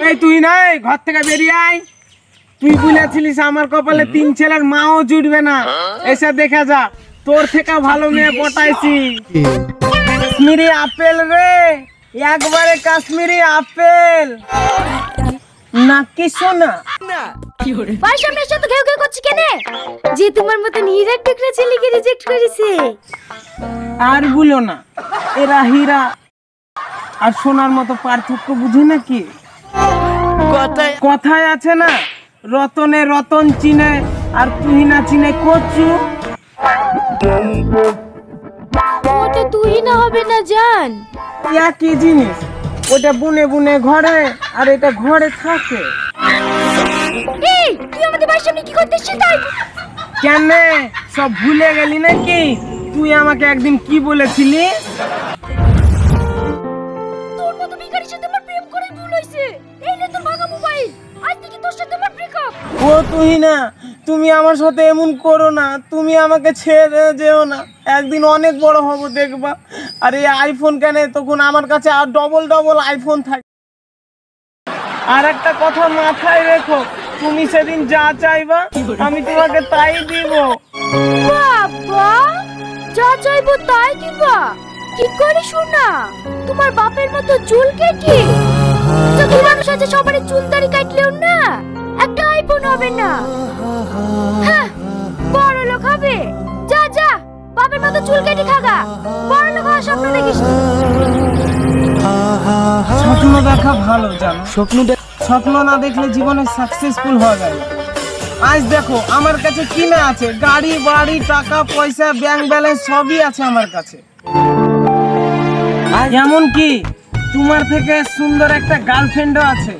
এই তুই নাই ঘর থেকে বেরিয়ে আয়। তুই বলেছিলিস আমার কপালে 3 ছেলের মাও জুটবে না, এসে দেখা যা তোর থেকে ভালো মেয়ে পটাইছি। কাশ্মীরি আপেল রে, একবারে কাশ্মীরি আপেল নাকি সোনা। ভাই সামনের সাথে ঘেউ ঘেউ করছিস কেন? যে তোমার মতন হীরার টুকরা ছেলেকে রিজেক্ট করেছে। আর বলো না, এরা হীরা আর সোনার মতো পার্থক্য বুঝে নাকি? কথায় আছে না, রতনে রতন চিনে আর তুই না চিনে কচু। ওটা তুই না হবে না জান। একই জিনিস, ওটা বুনে বুনে ঘরে আর এটা ঘরে থাকে। এই তুই আমাদের ভাই সামনে কি করতেছিস তাই? কেন সব ভুলে গেলি নাকি? তুই আমাকে একদিন কি বলেছিলি? তোর মতো ভিখারির সাথে আমার প্রেম করে ভুল হইছে। এই নে তোর ভাঙা মোবাইল, আজ থেকে তোর সাথে আমার ব্রেকআপ। ও তুই না, তুমি আমার সাথে এমন করো না, তুমি আমাকে ছেড়ে যেও না। একদিন অনেক বড় হব দেখবা। আর এই আইফোন কেন, তখন আমার কাছে আর ডবল ডবল আইফোন থাকে। আর একটা কথা মাথায় রেখো, তুমি সেদিন যা চাইবা আমি তোমাকে তাই দিব। বাবা যা চাইবো তাই দিবা? কি করে শোনা, তোমার বাপের মতো চুল কেটে যদি মানুষ আছে সবারই চুল দাড়ি কাটলেও না একটা আইফোন হবে না। হ্যাঁ, বড় লোক হবে। যা যা বাপের মতো চুল কেটে খাগা, বড় লোক হওয়ার স্বপ্ন দেখিস। স্বপ্ন দেখা ভালো জানো, স্বপ্ন না দেখলে জীবনে সাকসেসফুল হওয়া যায় না। আজ দেখো আমার কাছে কি না আছে, গাড়ি বাড়ি টাকা পয়সা ব্যাংক ব্যালেন্স সবই আছে আমার কাছে। এমন কি তোমার থেকে সুন্দর একটা গার্লফ্রেন্ডও আছে।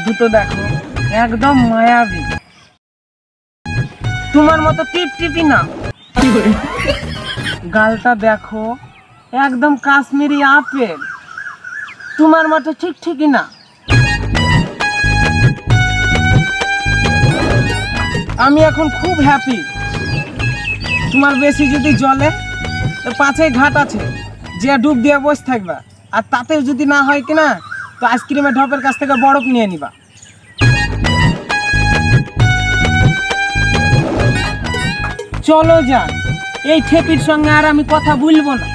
দুটো দেখো একদম মায়াবী, তোমার মতো টিপ টিপি না। গালটা দেখো একদম কাশ্মীরি আপেল, তোমার মতো ঠিক ঠিকই না। আমি এখন খুব হ্যাপি। তোমার বেশি যদি জলে তো পাশেই ঘাট আছে, যে ডুব দিয়ে বসে থাকবা। আর তাতেও যদি না হয় কিনা তো আইসক্রিমের ঢপের কাছ থেকে বরফ নিয়ে নিবা। চলো যান, এই ঠেপির সঙ্গে আর আমি কথা বলবো না।